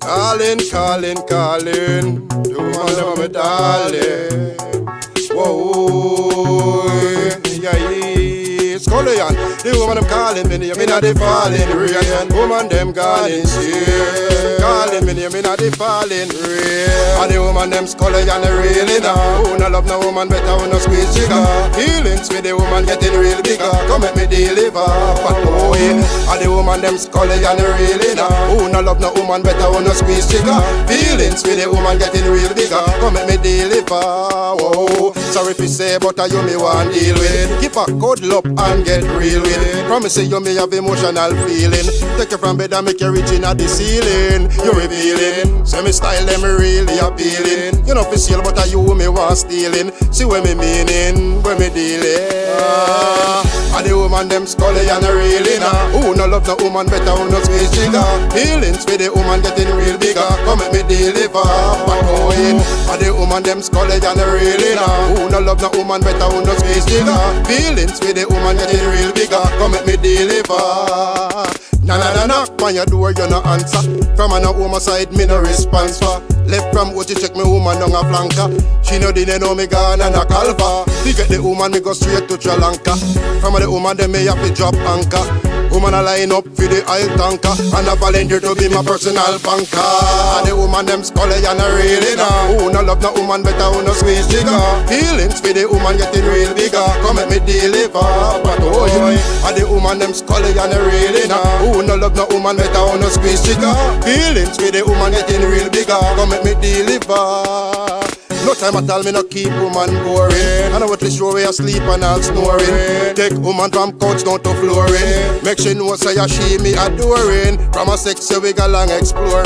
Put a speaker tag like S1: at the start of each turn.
S1: Calling, calling, calling. The woman of my darling. Whoa, yeah, Scullion. The woman them calling me, you mean that they falling rain. Woman them calling shit. Calling me, you mean that they falling rain. And the woman them Scullion really now. Who no love no woman better, who no squeeze jigger. Feelings with the woman getting real bigger. Come make me deliver, fat boy. And the woman them Scullion really now. Who no love no woman better, who no squeeze jigger. Feelings with the woman getting real bigger. Come make me deliver, whoa. Sorry if you say, but you me want deal with. Keep a cuddle up and get real with. Promise you me have emotional feeling. Take you from bed and make you reach in at the ceiling. You revealing, say me style them really appealing. You know fi sale, but you me want stealing. See what me meaning, when me dealing. And the woman them Scullion really now. Who no love no woman better, who no squeeze jigger. Feelings for the woman getting real bigger. Come make me deliver, but boy. And the woman them Scullion really now. Who no love no woman better, who no squeeze jigger. Feelings for the woman getting real bigger. Come make me deliver. Na na na knock on your door, you no answer. From a no woman side, me no response for. Left from Uchi check me woman down a flanker. She no didn't know me gone and a calva. To get the woman, me go straight to Sri Lanka. From the woman, them me have to drop anchor. Woman a line up for the oil tanker. And a volunteer to be my personal banker. And the woman, them Scullion really now. Who no love no woman better, who no squeeze jigger. Feelings for the woman getting real bigger. Come make me deliver, but oh yeah. And the woman, them Scullion really now. Who no love no woman better, who no squeeze jigger. Feelings for the woman getting real bigger. Come make me deliver. No time at all, me no keep woman boring. I know what to show where you sleep and all snoring. Take woman from couch down to flooring. Make she know say she me adoring. From a sexy we go long explore.